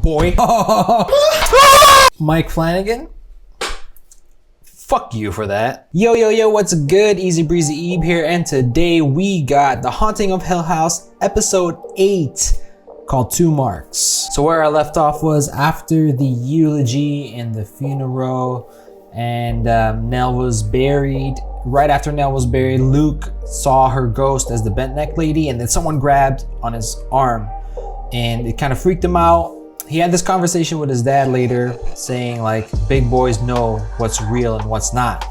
boy. Mike Flanagan? Fuck you for that. Yo, what's good? Easy Breezy Ebe here, and today we got The Haunting of Hill House, episode 8, called 2 Marks. So where I left off was after the eulogy and the funeral, and Nell was buried. Right after Nell was buried, Luke saw her ghost as the bent neck lady, and then someone grabbed on his arm, and it kind of freaked him out. He had this conversation with his dad later, saying like, big boys know what's real and what's not.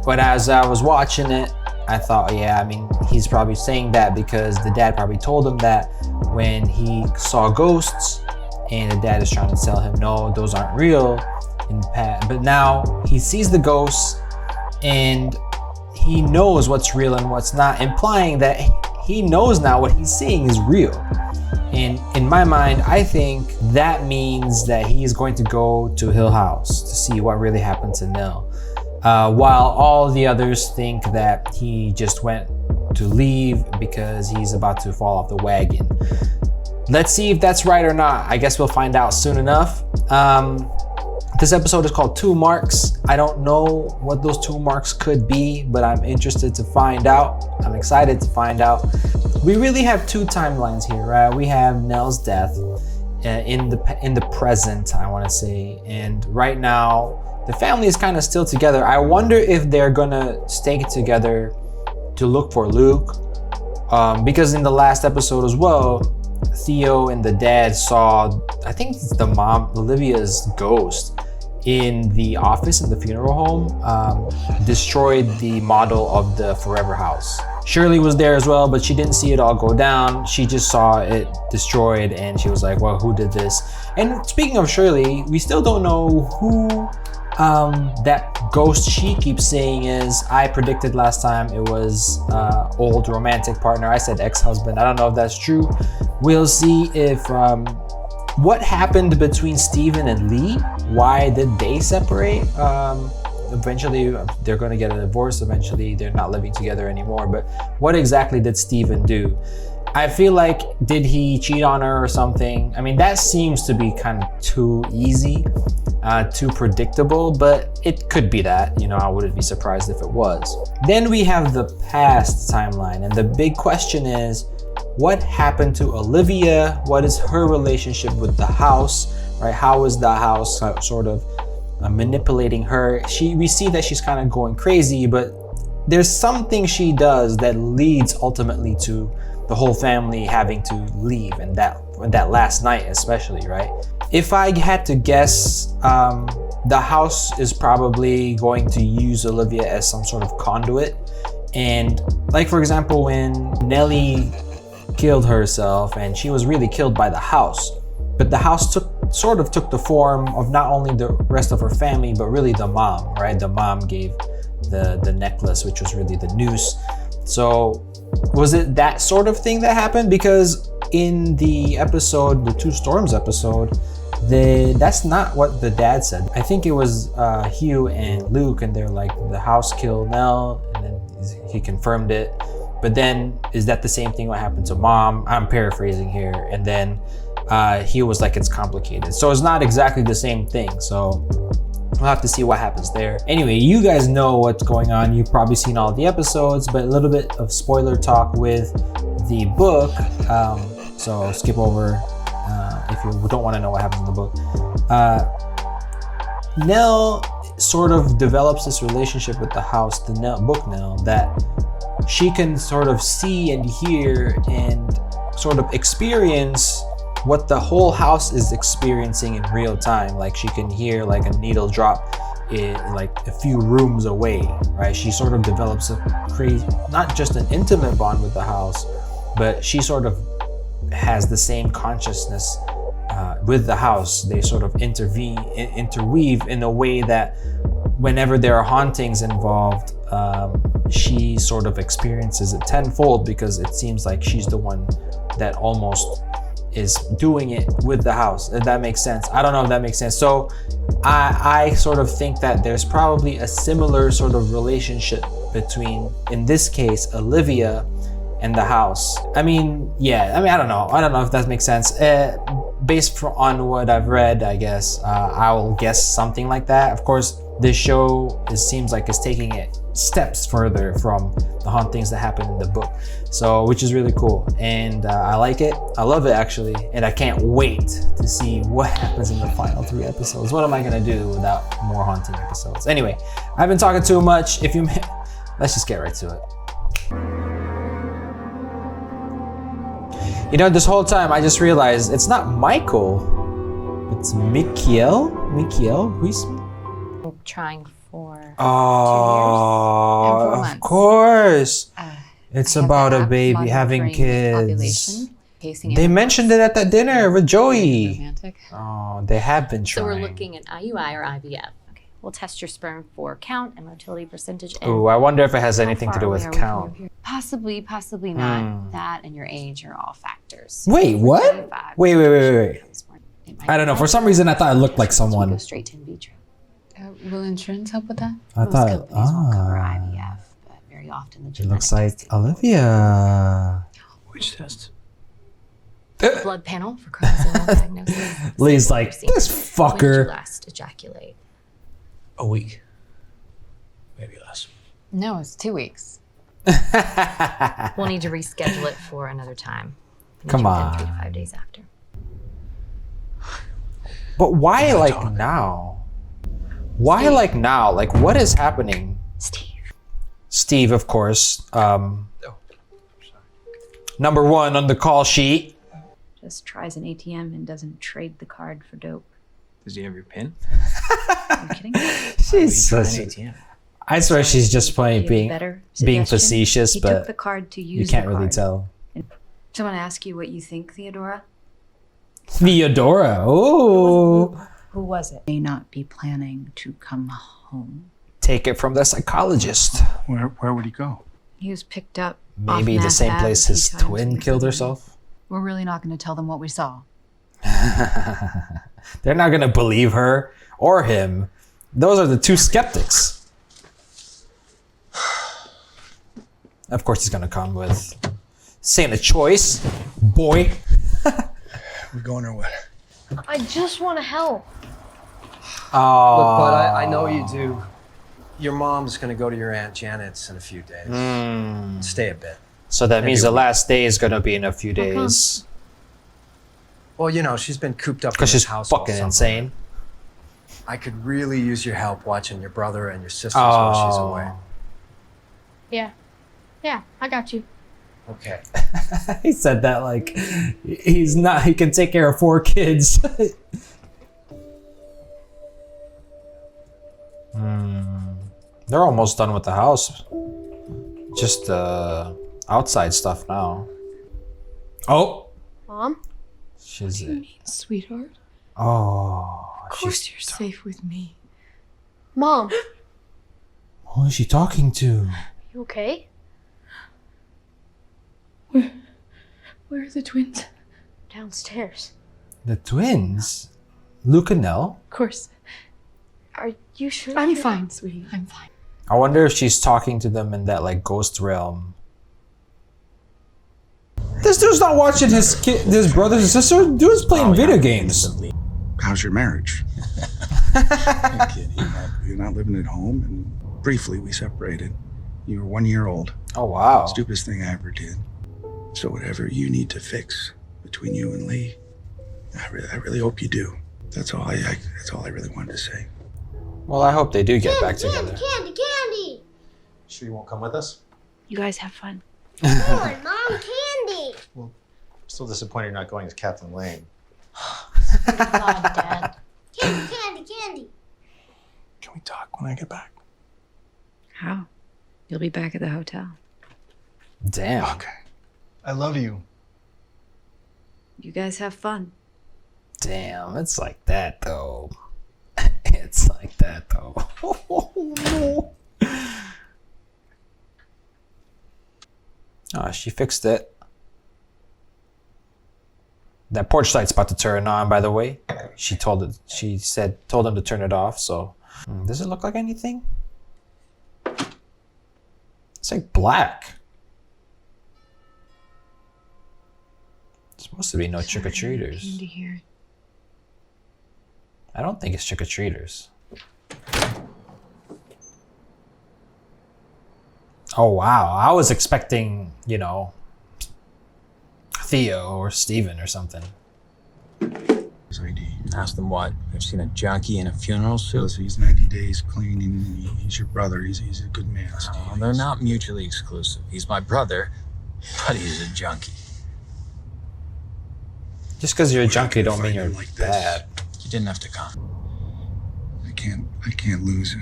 But as I was watching it, I thought, yeah, I mean, he's probably saying that because the dad probably told him that when he saw ghosts, and the dad is trying to tell him, no, those aren't real. But now he sees the ghosts and he knows what's real and what's not, implying that he knows now what he's seeing is real. And in my mind, I think that means that he's going to go to Hill House to see what really happened to Nell. While all the others think that he just went to leave because he's about to fall off the wagon. Let's see if that's right or not. I guess we'll find out soon enough. This episode is called 2 Marks. I don't know what those 2 marks could be, but I'm interested to find out. I'm excited to find out. We really have 2 timelines here, right? We have Nell's death in the present, I want to say, and right now the family is kind of still together. I wonder if they're gonna stay together to look for Luke, because in the last episode as well, Theo and the dad saw, I think it's the mom, Olivia's ghost, in the office in the funeral home, destroyed the model of the forever house. Shirley was there as well, but she didn't see it all go down. She just saw it destroyed and she was like, well, who did this? And speaking of Shirley, we still don't know who that ghost she keeps saying is. I predicted last time it was old romantic partner. I said ex-husband. I don't know if that's true. We'll see if what happened between Steven and Lee. Why did they separate? Eventually they're going to get a divorce. Eventually they're not living together anymore. But what exactly did Steven do? I feel like, did he cheat on her or something? I mean, that seems to be kind of too easy, too predictable, but it could be that, you know, I wouldn't be surprised if it was. Then we have the past timeline, and the big question is, what happened to Olivia? What is her relationship with the house, right? How is the house sort of manipulating her? We see that she's kind of going crazy, but there's something she does that leads ultimately to the whole family having to leave, and that last night especially, right? If I had to guess, the house is probably going to use Olivia as some sort of conduit. And like, for example, when Nellie killed herself, and she was really killed by the house, but the house sort of took the form of not only the rest of her family, but really the mom, right? The mom gave the necklace, which was really the noose. So was it that sort of thing that happened? Because in the episode, the 2 Storms episode, that's not what the dad said. I think it was Hugh and Luke, and they're like, the house killed Nell, and then he confirmed it. But then, is that the same thing what happened to mom? I'm paraphrasing here. And then he was like, it's complicated. So it's not exactly the same thing. So we'll have to see what happens there. Anyway, you guys know what's going on. You've probably seen all the episodes, but a little bit of spoiler talk with the book. So skip over if you don't want to know what happens in the book. Nell sort of develops this relationship with the house, the book Nell, that she can sort of see and hear and sort of experience what the whole house is experiencing in real time. Like, she can hear like a needle drop in like a few rooms away, right? She sort of develops a crazy, not just an intimate bond with the house, but she sort of has the same consciousness with the house. They sort of interweave in a way that whenever there are hauntings involved, she sort of experiences it tenfold, because it seems like she's the one that almost is doing it with the house, if that makes sense. I don't know if that makes sense. So I sort of think that there's probably a similar sort of relationship between, in this case, Olivia and the house. I mean, I don't know if that makes sense. based on what I've read, I guess I will guess something like that. Of course, this show seems like it's taking it steps further from the hauntings that happen in the book, so which is really cool, and I like it. I love it actually, and I can't wait to see what happens in the final 3 episodes. What am I gonna do without more haunting episodes? Anyway, I've been talking too much. Let's just get right to it. You know, this whole time I just realized it's not Michael, it's Mikiel. Who's trying for 2 years oh, and 4 of months. course. It's I have about the a baby having monitoring kids. population, casing They animals, mentioned it at that dinner with Joey. romantic. Oh, they have been So trying. we're looking at IUI or IVF. Okay, we'll test your sperm for count and motility percentage. And Ooh, I wonder if it has how anything to far do away with are we from count. your period? Possibly not. That and your age are all factors. Wait, We're what? 35. Wait. It might I don't know. be For some reason, I thought it looked like so we someone. go straight to in vitro. Will insurance help with that? I Most thought. companies won't cover IVF, but very often the It genetic looks like testing. Olivia. Which test? Blood panel for chromosomal diagnosis. Lee's Sample like, received. this When did you fucker. last ejaculate? A week. Maybe less. No, it's 2 weeks. We'll need to reschedule it for another time. Come Within on. 3 to 5 days after. But why We're like talking. now? Why Steve. like now? Like what is happening? Steve. Steve, of course. Oh, sorry. Number 1 on the call sheet. Just tries an ATM and doesn't trade the card for dope. Does he have your pin? Are you kidding? She's Try an such. ATM. I swear she's just playing Do you have a better being suggestion? facetious, He took but the card to use you can't the really card. tell. Someone ask you what you think, Theodora? Theodora. Oh, Who was it? May not be planning to come home. take it from the psychologist. Where would he go? He was picked up. Maybe off the Mass same Ave place a few his times twin recently. killed herself. We're really not going to tell them what we saw. They're not gonna believe her or him. Those are the two skeptics. Of course, he's gonna come with saying a choice, boy. We going or what? I just want to help. Oh, Look, bud, I know you do. Your mom's gonna go to your Aunt Janet's in a few days. Stay a bit. So that means Maybe the last day is gonna be in a few days. Well, you know, she's been cooped up in Because this she's house all fucking summer. insane. I could really use your help watching your brother and your sisters while she's away. Yeah, I got you. Okay. He said that like he's not. He can take care of 4 kids. They're almost done with the house. Just outside stuff now. Oh, Mom? she's. Sweetheart, Oh, of course you're safe with me. Mom, who is she talking to? you okay? Where are the twins? Downstairs. The twins, Luke and Nell. Of course. Are you sure? I'm fine, sweetie. I'm fine. I wonder if she's talking to them in that like ghost realm. This dude's not watching his brothers and sisters. Dude's playing video games. How's your marriage? You're not living at home, and briefly we separated. You were 1 year old. Oh wow. Stupidest thing I ever did. So whatever you need to fix between you and Lee, I really hope you do. That's all I really wanted to say. Well, I hope they do get back together. Candy! Sure you won't come with us? You guys have fun. Come on, Mom, candy! Still disappointed you're not going as Captain Lane. God, Dad. Candy! Can we talk when I get back? How? You'll be back at the hotel. Damn. Okay. I love you. You guys have fun. Damn, it's like that though. It's like that though. Oh no. Oh, she fixed it. That porch light's about to turn on, by the way. Told him to turn it off, so. Does it look like anything? It's like black. Supposed to be no trick-or-treaters. Candy here. I don't think it's trick-or-treaters. Oh wow, I was expecting, you know, Theo or Steven or something. His ID. Ask them what? They've seen a junkie in a funeral suit? So he's 90 days clean, and he's your brother. He's a good man, Steve. Oh, they're not mutually exclusive. He's my brother, but he's a junkie. Just because you're a We're not junkie gonna don't mean fight you're him like this. bad. You didn't have to come. I can't lose.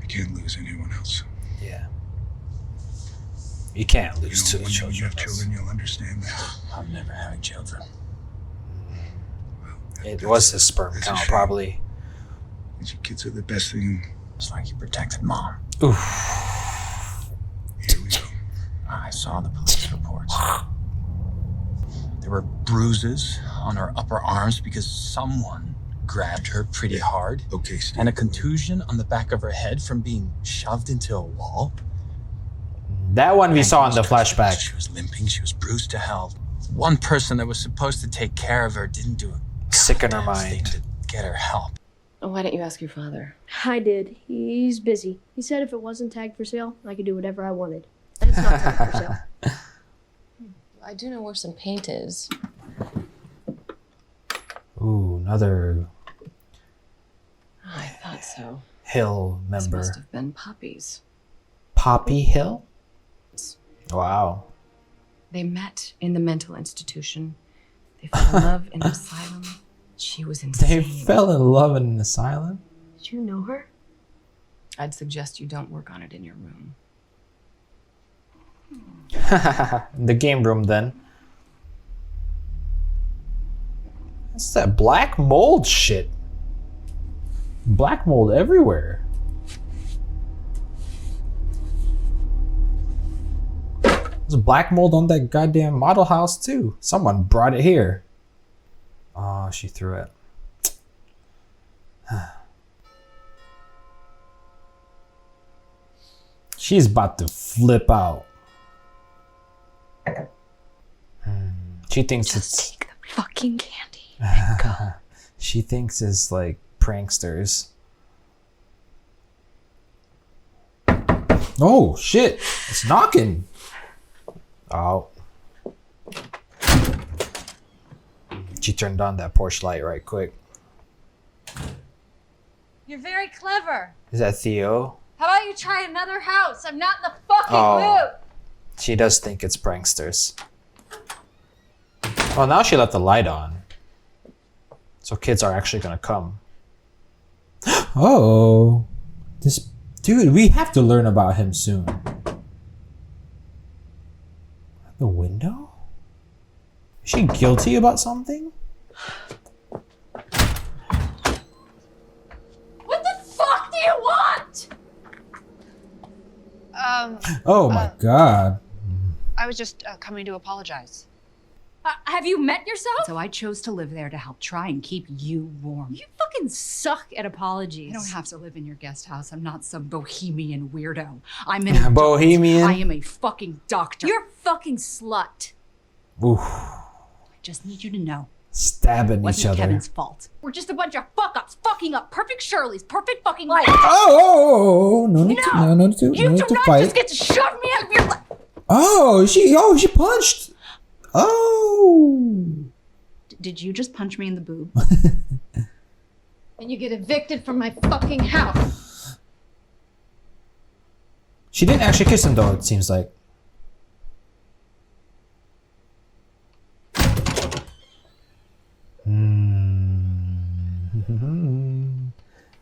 I can't lose anyone else. Yeah. You can't You lose know, two when you children. have children, you'll understand that. I'm never having children. It was his sperm That's a count, shame. probably. These kids are the best thing. It's like you protected Mom. Oof. Here we go. I saw the police reports. There were bruises on her upper arms because someone grabbed her pretty hard, Okay, Steve. and a contusion on the back of her head from being shoved into a wall. That one we saw in the She flashback. was limping. She was bruised to hell. One person that was supposed to take care of her didn't do a Sick in her goddamn thing mind. to get her help. Why don't you ask your father? I did. He's busy. He said if it wasn't tagged for sale, I could do whatever I wanted. And it's not tagged for sale. I do know where some paint is. Ooh, another I thought so. Hill This member. must have been Poppy's. Poppy Hill? Wow. They met in the mental institution. They fell in love in an asylum. She was insane. They fell in love in an asylum? Did you know her? I'd suggest you don't work on it in your room. In the game room then. What's that black mold shit? Black mold everywhere. There's black mold on that goddamn model house too. Someone brought it here. Oh, she threw it. She's about to flip out. She thinks it's Take the fucking candy. she thinks it's like pranksters. Oh shit! It's knocking. Oh. She turned on that porch light right quick. You're very clever. Is that Theo? How about you try another house? I'm not in the fucking Oh. mood. She does think it's pranksters. Oh, now she left the light on. So kids are actually gonna come. Oh. This dude, we have to learn about him soon. The window? Is she guilty about something? What the fuck do you want? Oh my god. I was just coming to apologize. Have you met yourself? So I chose to live there to help try and keep you warm. You fucking suck at apologies. I don't have to live in your guest house. I'm not some bohemian weirdo. I'm an adult. Bohemian? I am a fucking doctor. You're a fucking slut. Oof. I just need you to know. Stabbing each Wasn't other. Kevin's fault. We're just a bunch of fuck-ups fucking up perfect Shirley's perfect fucking life. Oh, no need to, no need to, You no do need to not fight. just get to shove me out of your life. Oh, she punched. Oh. Did you just punch me in the boob? And you get evicted from my fucking house. She didn't actually kiss him though, it seems like.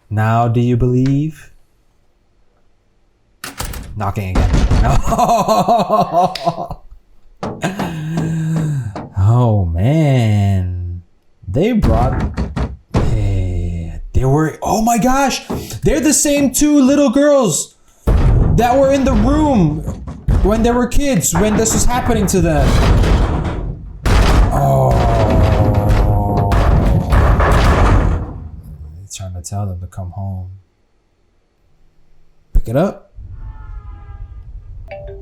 Now do you believe? Knocking again. No. Oh man. They brought they were, oh my gosh, they're the same two little girls that were in the room when they were kids, when this was happening to them. Oh. They're trying to tell them to come home. Pick it up.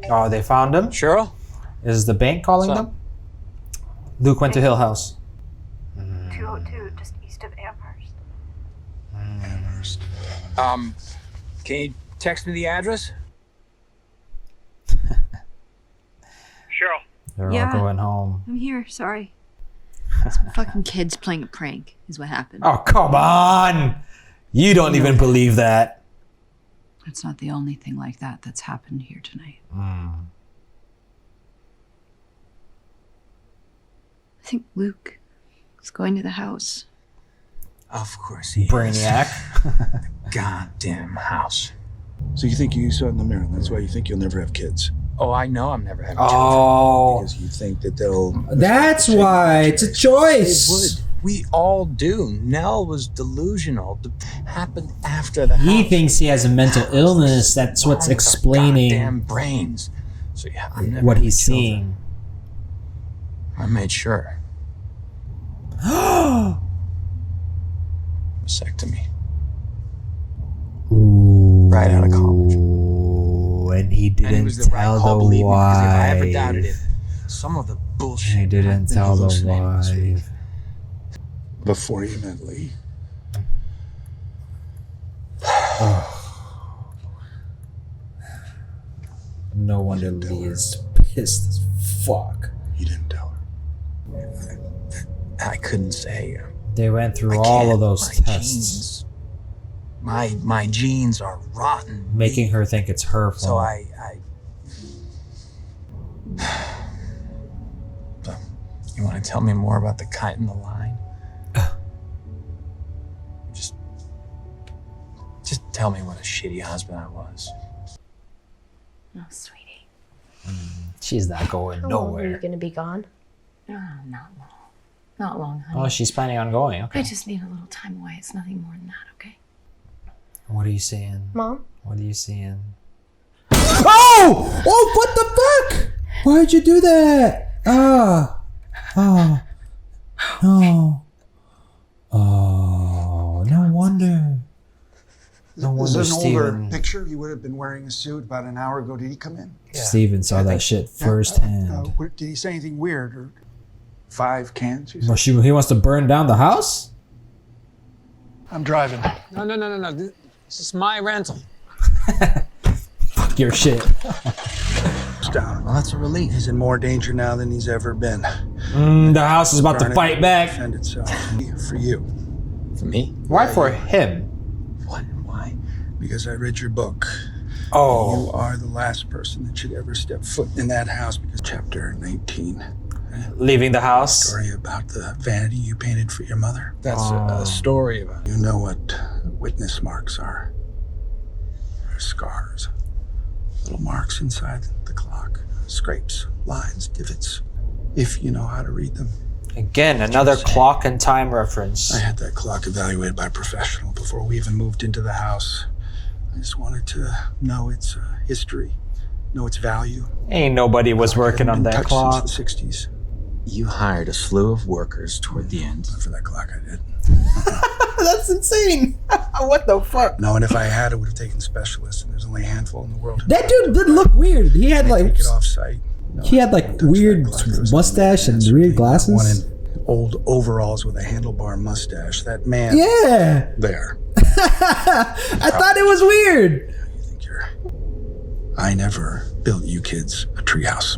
Oh, they found him? Cheryl? Is the bank calling What's up? them? Luke went to Hill House. 202, just east of Amherst. Can you text me the address? Cheryl. They're Yeah. all going home. I'm here. Sorry. Some fucking kids playing a prank is what happened. Oh, come on! You don't even believe that. It's not the only thing like that that's happened here tonight. I think Luke is going to the house. Of course he Brainiac. is. Goddamn house. So you think you saw it in the mirror, and that's why you think you'll never have kids? Oh, I know I'm never having Oh. Because you think that they'll... That's why. It's a choice. They would. We all do. Nell was delusional. It happened after the He house. thinks he has a mental illness. That's what's Wrong with our explaining goddamn brains. So yeah, I'm never what having he's children. seeing. I made sure. Vasectomy. Right out of college. And he And it didn't was the right tell call, the believe me, because if I ever doubted wife. it, some of the bullshit. He didn't I've been tell the hallucinating this week. wife. Before you met Lee. No wonder Lee is pissed as fuck. You didn't tell her. I couldn't say. They went through I all can't. of those My tests, genes, my genes are rotten. making her think it's her fault. So So, you want to tell me more about the kite and the line? Just tell me what a shitty husband I was. Oh, sweetie. She's not going How long are you nowhere. gonna be gone? Oh, not long. Not long, honey. Oh, she's planning on going. I Okay. just need a little time away. It's nothing more than that, okay? What are you seeing? Mom? What are you seeing? Oh! Oh, what the fuck? Why'd you do that? Ah. Oh. No. Oh, no wonder. No Is wonder there an older Steven, picture? You would have been wearing a suit about an hour ago. Did he come in? Steven saw that shit firsthand. Did he say anything weird? Or 5 cans? You Well, said? he wants to burn down the house? I'm driving. No. This is my rental. Fuck your shit. Down. Well, that's a relief. He's in more danger now than he's ever been. The house is about to Trying fight back. Defend itself. For you. For me? Why for him? What? Why? Because I read your book. Oh. You are the last person that should ever step foot in that house because chapter 19. Leaving the house? Story about the vanity you painted for your mother. That's a story about You know what witness marks are. They're scars. Little marks inside the clock. Scrapes, lines, divots. If you know how to read them. Again, another clock and time reference. I had that clock evaluated by a professional before we even moved into the house. I just wanted to know its history, know its value. Ain't nobody was working on Hadn't been that touched clock. since the 60s. You hired a slew of workers toward the end. For that clock, I did. That's insane. What the fuck? No, and if I had, it would have taken specialists, and there's only a handful in the world. That dude did look weird. He had like Take it off site. No, he had like weird mustache and weird one glasses. in old overalls with a handlebar mustache. That man. Yeah. There. I thought it was weird. I never built you kids a treehouse.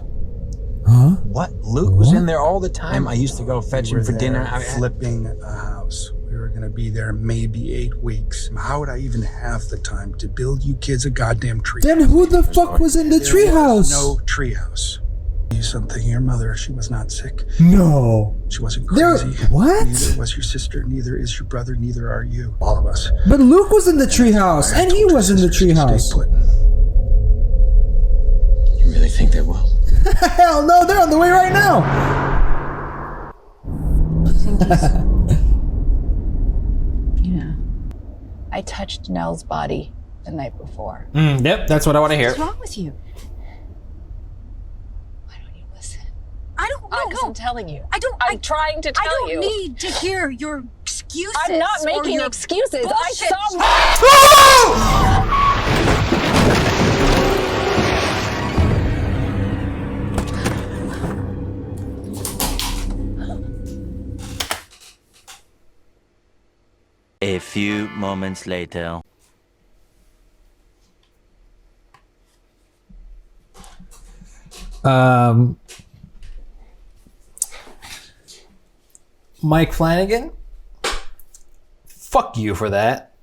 Huh? What? Luke was in there all the time. I used to go fetch him for dinner. Flipping a house. We were going to be there maybe 8 weeks. How would I even have the time to build you kids a goddamn tree? Then who the fuck was in the There was treehouse? no treehouse. You something. Your mother, she was not sick. No. She wasn't There- crazy. what? Neither was your sister. Neither is your brother. Neither are you. All of us. But Luke was in the treehouse, and he was in the treehouse. You really think they will? Hell no, they're on the way right now. You know, I touched Nell's body the night before. Yep, that's what I want to hear. What's wrong with you? Why don't you listen? I don't know. Because I'm telling you. I'm trying to tell you. I don't need to hear your excuses. I'm not or making your excuses. bullshit. A few moments later. Mike Flanagan, fuck you for that.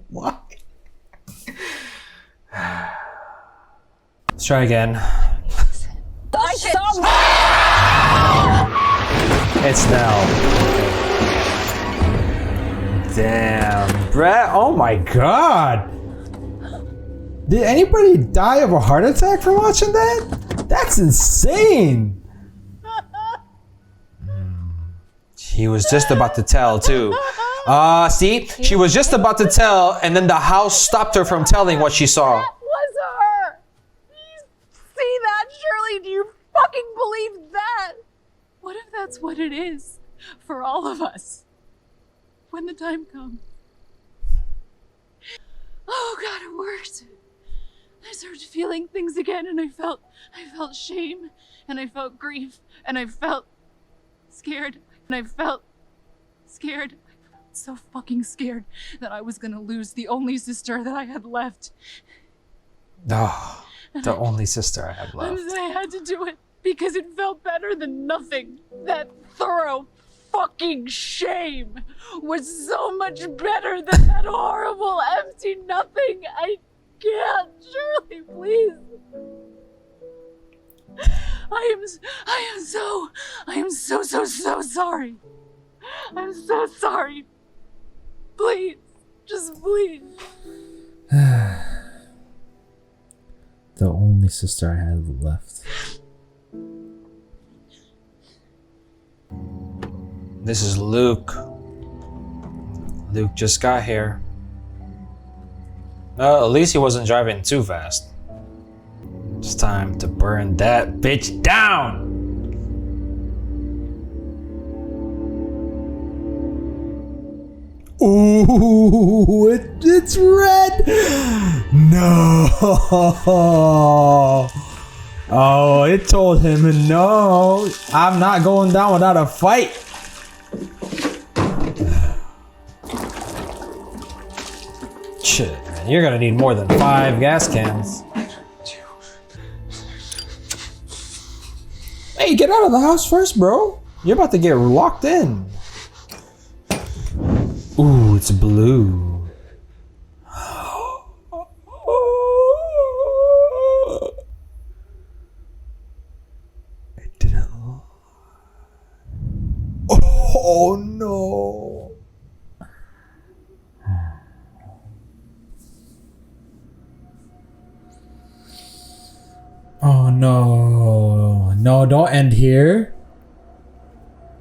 Why? Let's try again. It's now. Damn, Brett. Oh my god. Did anybody die of a heart attack from watching that? That's insane. He was just about to tell too. See? She was just about to tell and then the house stopped her from telling what she saw. Was her! You see that, Shirley? Do you fucking believe that? What if that's what it is for all of us? When the time comes. Oh God, it worked. I started feeling things again and I felt shame and I felt grief and I felt scared and I felt scared. I felt so fucking scared that I was gonna lose the only sister that I had left. Oh, the only sister I had left. And I had to do it because it felt better than nothing. That thorough fucking shame was so much better than that horrible empty nothing. I can't, Shirley, please. I am so sorry. I'm so sorry. Please, just please. The only sister I had left. This is Luke. Luke just got here. Well, at least he wasn't driving too fast. It's time to burn that bitch down! Ooh, it's red! No! Oh, it told him no. I'm not going down without a fight. Shit, man, you're gonna need more than 5 gas cans. Hey, get out of the house first, bro. You're about to get locked in. Ooh, it's blue. It didn't. Oh no. Oh no. No, don't end here.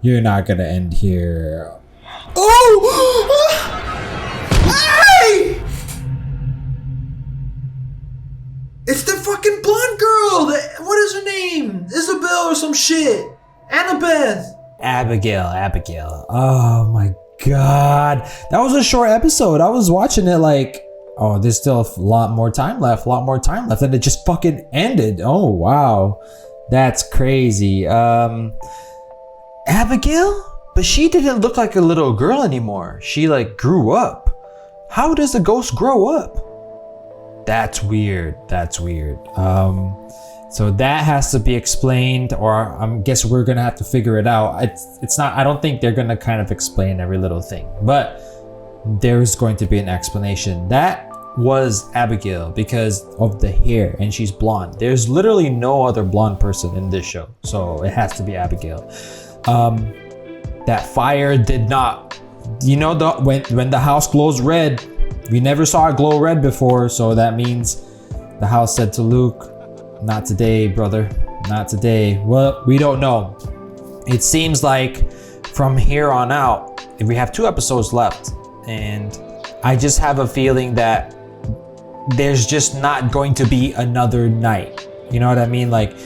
You're not gonna end here. Oh! Hey! It's the fucking blonde girl! What is her name? Isabel or some shit. Annabeth. Abigail. Oh my god. That was a short episode. I was watching it like, oh, there's still a lot more time left. And it just fucking ended. Oh, wow. That's crazy. Abigail? But she didn't look like a little girl anymore. She like grew up. How does the ghost grow up? That's weird. So that has to be explained, or I guess we're gonna have to figure it out. It's not, I don't think they're gonna kind of explain every little thing, but there's going to be an explanation. That was Abigail because of the hair, and she's blonde. There's literally no other blonde person in this show, so it has to be Abigail. That fire did not, you know, when the house glows red, we never saw it glow red before, so that means the house said to Luke, not today, brother, not today. Well, we don't know. It seems like from here on out, if we have 2 episodes left, and I just have a feeling that there's just not going to be another night. You know what I mean? Like,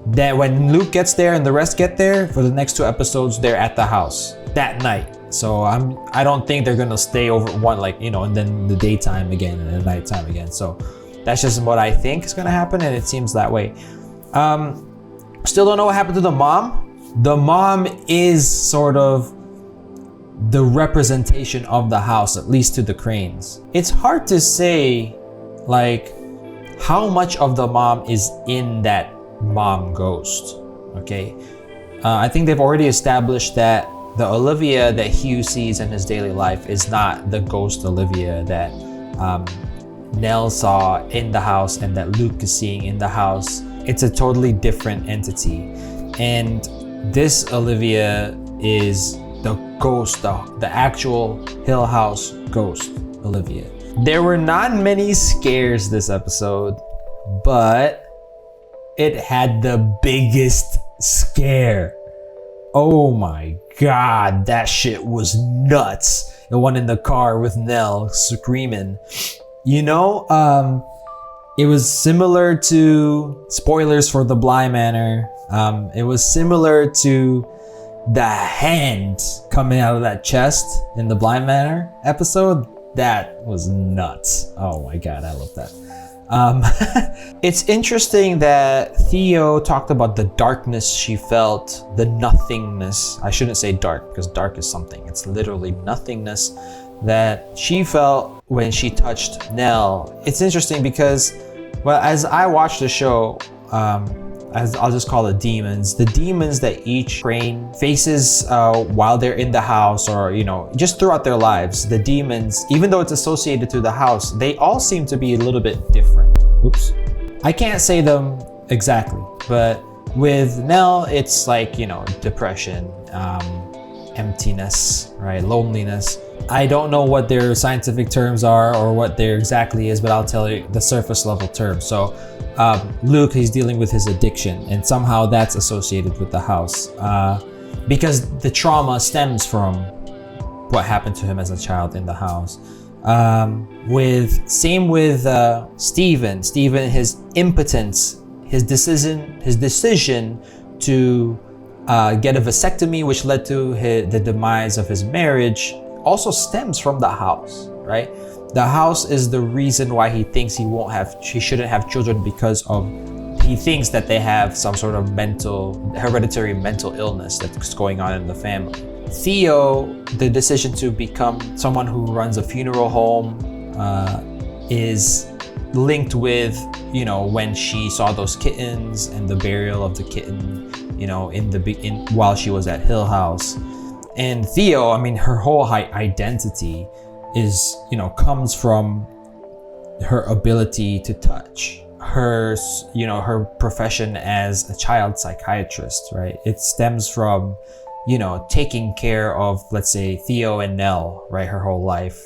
that when Luke gets there and the rest get there, for the next 2 episodes, they're at the house that night. So I don't think they're gonna stay over one, like, you know, and then the daytime again and the nighttime again. So that's just what I think is gonna happen, and it seems that way. Still don't know what happened to the mom. The mom is sort of the representation of the house, at least to the Cranes. It's hard to say like how much of the mom is in that mom ghost. Okay, I think they've already established that the Olivia that Hugh sees in his daily life is not the ghost Olivia that Nell saw in the house and that Luke is seeing in the house. It's a totally different entity. And this Olivia is the ghost, the actual Hill House ghost Olivia. There were not many scares this episode, but it had the biggest scare. Oh my god, that shit was nuts. The one in the car with Nell screaming. You know, it was similar to, spoilers for the Bly Manor, it was similar to the hand coming out of that chest in the Bly Manor episode. That was nuts. Oh my god, I love that. It's interesting that Theo talked about the darkness she felt, the nothingness. I shouldn't say dark because dark is something. It's literally nothingness that she felt when she touched Nell. It's interesting because, well, as I watched the show, as I'll just call it demons, the demons that each Crane faces while they're in the house, or you know, just throughout their lives, the demons, even though it's associated to the house, they all seem to be a little bit different. Oops. I can't say them exactly, but with Nell, it's like, you know, depression, emptiness, right? Loneliness. I don't know what their scientific terms are or what there exactly is, but I'll tell you the surface level term. So Luke, he's dealing with his addiction, and somehow that's associated with the house because the trauma stems from what happened to him as a child in the house. Same with Stephen, his impotence, his decision to get a vasectomy, which led to the demise of his marriage, also stems from the house, right? The house is the reason why he thinks he shouldn't have children, because he thinks that they have some sort of hereditary mental illness that's going on in the family. Theo, the decision to become someone who runs a funeral home is linked with, you know, when she saw those kittens and the burial of the kitten, you know, while she was at Hill House. And Theo, I mean, her whole identity is, you know, comes from her ability to touch, her profession as a child psychiatrist, right? It stems from, you know, taking care of, let's say, Theo and Nell, right, her whole life,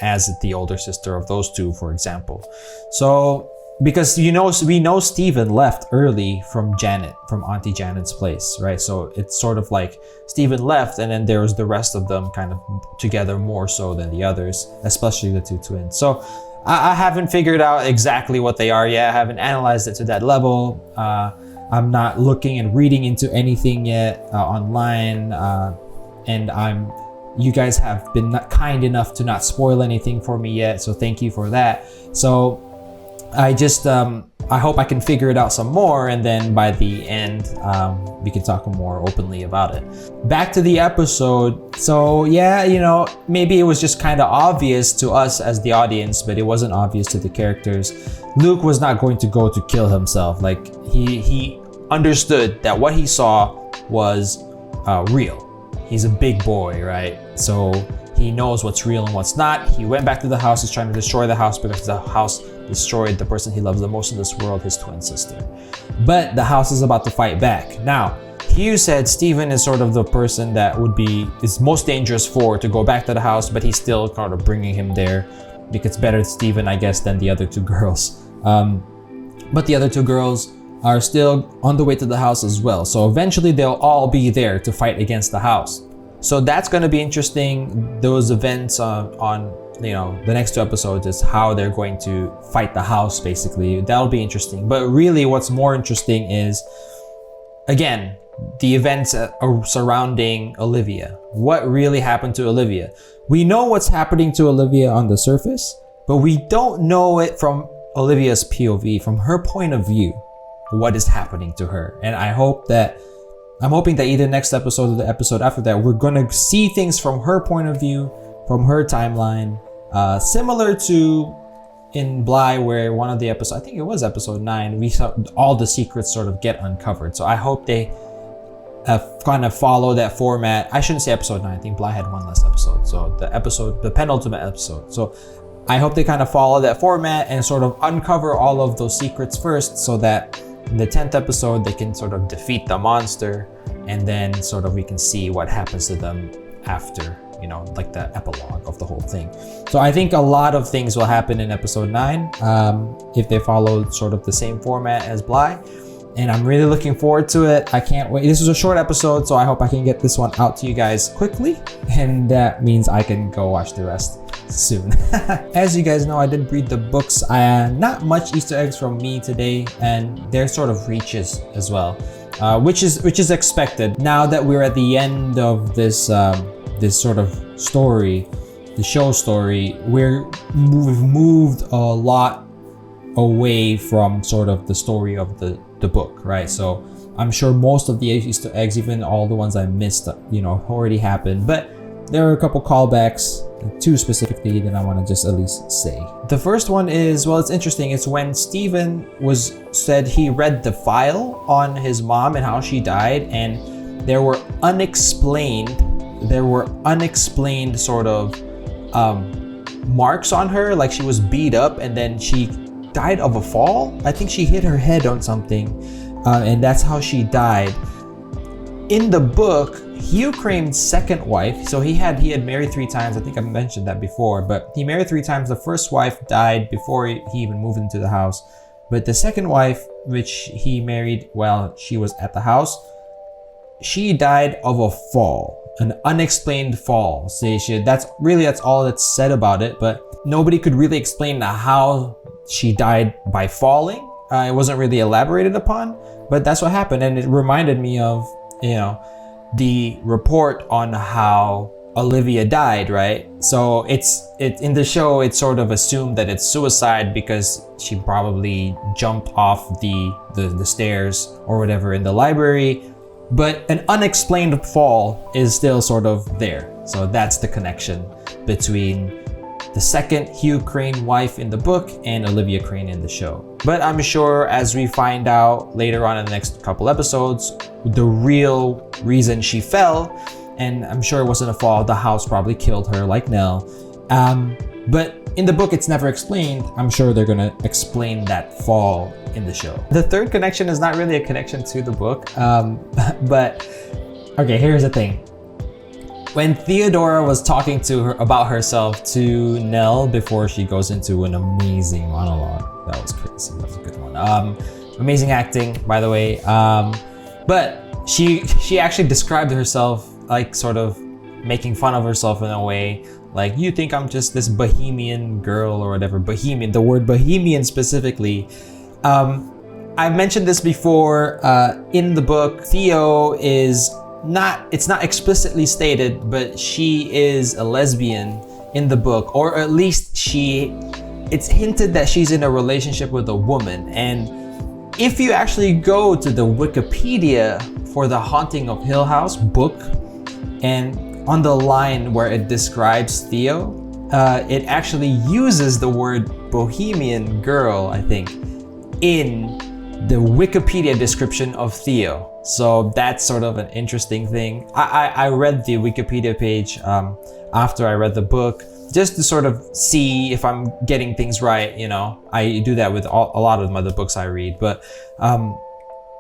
as the older sister of those two, for example. So, because, you know, we know Stephen left early from Auntie Janet's place, right? So it's sort of like Stephen left, and then there was the rest of them kind of together more so than the others, especially the two twins. So I haven't figured out exactly what they are yet. I haven't analyzed it to that level. I'm not looking and reading into anything yet online, and you guys have been kind enough to not spoil anything for me yet, so thank you for that. So I just I hope I can figure it out some more, and then by the end we can talk more openly about it. Back to the episode. So yeah, you know, maybe it was just kind of obvious to us as the audience, but it wasn't obvious to the characters. Luke was not going to go to kill himself. Like he understood that what he saw was real. He's a big boy, right? So he knows what's real and what's not. He went back to the house. He's trying to destroy the house because the house destroyed the person he loves the most in this world, his twin sister. But the house is about to fight back. Now, Hugh said Stephen is sort of the person that is most dangerous to go back to the house, but he's still kind of bringing him there because it's better Stephen, I guess, than the other two girls. But the other two girls are still on the way to the house as well. So eventually they'll all be there to fight against the house. So that's going to be interesting. Those events on you know, the next two episodes is how they're going to fight the house, basically. That'll be interesting. But really what's more interesting is, again, the events surrounding Olivia. What really happened to Olivia? We know what's happening to Olivia on the surface, but we don't know it from Olivia's POV, from her point of view, what is happening to her. And I hope that I'm hoping that either next episode or the episode after that, we're gonna see things from her point of view, from her timeline, similar to in Bly, where one of the episodes, I think it was episode 9, we saw all the secrets sort of get uncovered. So I hope they kind of follow that format. I shouldn't say episode 9. I think Bly had one last episode. So the penultimate episode. So I hope they kind of follow that format and sort of uncover all of those secrets first, so that in the 10th episode, they can sort of defeat the monster, and then sort of we can see what happens to them after, you know, like the epilogue of the whole thing. So I think a lot of things will happen in episode 9 if they follow sort of the same format as Bly. And I'm really looking forward to it. I can't wait. This was a short episode, so I hope I can get this one out to you guys quickly. And that means I can go watch the rest soon. As you guys know, I did read the books. Not much Easter eggs from me today, and they're sort of reaches as well, which is expected. Now that we're at the end of this this sort of story, the show story, we've moved a lot away from sort of the story of the book, right? So I'm sure most of the Easter eggs, even all the ones I missed, you know, already happened. But there are a couple callbacks, 2 specifically, that I want to just at least say. The first one is, well, it's interesting. It's when Steven said he read the file on his mom and how she died, and there were unexplained sort of marks on her, like she was beat up and then she died of a fall. I think she hit her head on something, and that's how she died. In the book, Hugh Crane's second wife, so he had married 3 times. I think I mentioned that before, but he married 3 times. The first wife died before he even moved into the house. But the second wife, which he married while she was at the house, she died of a fall, an unexplained fall. That's all that's said about it, but nobody could really explain how she died by falling. It wasn't really elaborated upon, but that's what happened. And it reminded me of, you know, the report on how Olivia died, right? So it's in the show, it's sort of assumed that it's suicide because she probably jumped off the stairs or whatever in the library, but an unexplained fall is still sort of there. So that's the connection between the second Hugh Crane wife in the book and Olivia Crane in the show. But I'm sure as we find out later on in the next couple episodes, the real reason she fell, and I'm sure it wasn't a fall, the house probably killed her like Nell. But in the book, it's never explained. I'm sure they're gonna explain that fall in the show. The third connection is not really a connection to the book, but okay, here's the thing. When Theodora was talking to her about herself to Nell before she goes into an amazing monologue, that was crazy. That was a good one. Amazing acting, by the way. But she actually described herself like sort of making fun of herself in a way, like, you think I'm just this bohemian girl or whatever. Bohemian, the word bohemian specifically. I've mentioned this before. In the book, Theo is it's not explicitly stated, but she is a lesbian in the book, or at least it's hinted that she's in a relationship with a woman. And if you actually go to the Wikipedia for the Haunting of Hill House book, and on the line where it describes Theo, it actually uses the word bohemian girl, I think, in the Wikipedia description of Theo. So that's sort of an interesting thing. I read the Wikipedia page after I read the book, just to sort of see if I'm getting things right, you know. I do that with a lot of other books I read, but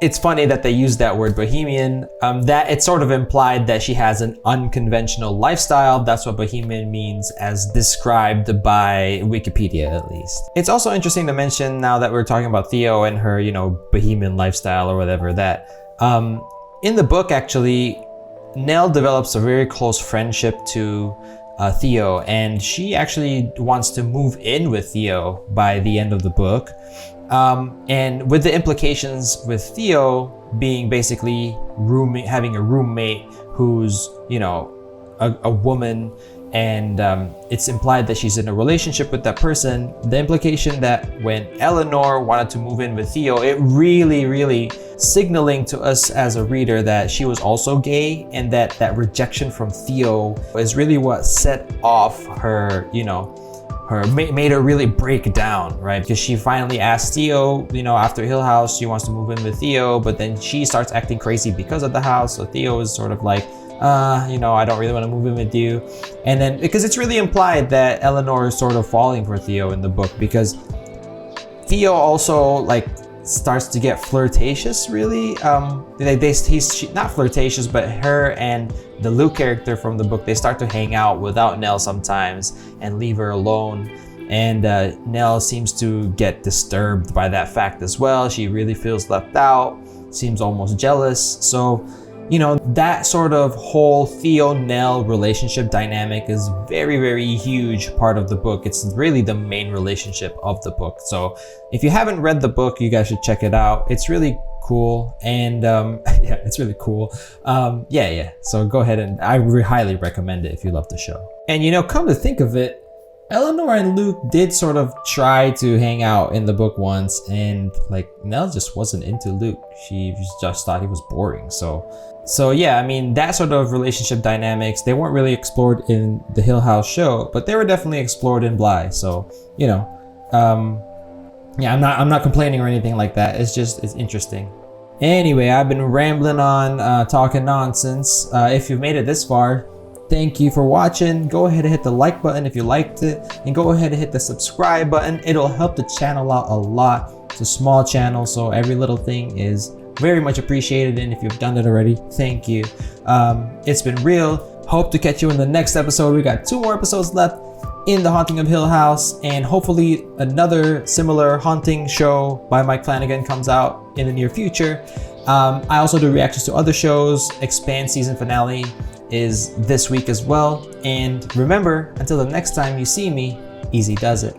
it's funny that they use that word bohemian. That it's sort of implied that she has an unconventional lifestyle. That's what bohemian means as described by Wikipedia, at least. It's also interesting to mention, now that we're talking about Theo and her, you know, bohemian lifestyle or whatever, that in the book, actually, Nell develops a very close friendship to Theo, and she actually wants to move in with Theo by the end of the book. And with the implications with Theo being basically having a roommate who's, you know, a woman, and it's implied that she's in a relationship with that person. The implication that when Eleanor wanted to move in with Theo, it really signaling to us as a reader that she was also gay, and that rejection from Theo is really what set off her, you know, made her really break down, right? Because she finally asked Theo, you know, after Hill House, she wants to move in with Theo, but then she starts acting crazy because of the house. So Theo is sort of like, you know, I don't really want to move in with you. And then, because it's really implied that Eleanor is sort of falling for Theo in the book, because Theo also like starts to get flirtatious, really. He's not flirtatious, but her and the Luke character from the book, they start to hang out without Nell sometimes and leave her alone. And Nell seems to get disturbed by that fact as well. She really feels left out, seems almost jealous. So, you know, that sort of whole Theo-Nell relationship dynamic is very huge part of the book. It's really the main relationship of the book. So if you haven't read the book, you guys should check it out. It's really cool, and yeah, it's really cool. Yeah. So go ahead, and I highly recommend it if you love the show. And you know, come to think of it, Eleanor and Luke did sort of try to hang out in the book once, and like Nell just wasn't into Luke. She just thought he was boring. So yeah, I mean, that sort of relationship dynamics, they weren't really explored in the Hill House show, but they were definitely explored in Bly. So, you know, yeah, I'm not complaining or anything like that. It's interesting. Anyway, I've been rambling on, talking nonsense. If you've made it this far, thank you for watching. Go ahead and hit the like button if you liked it, and go ahead and hit the subscribe button. It'll help the channel out a lot. It's a small channel, so every little thing is very much appreciated, and if you've done it already, thank you. It's been real. Hope to catch you in the next episode. We got 2 more episodes left in The Haunting of Hill House, and hopefully another similar haunting show by Mike Flanagan comes out in the near future. I also do reactions to other shows. Expand season finale is this week as well. And remember, until the next time you see me, Eazy does it.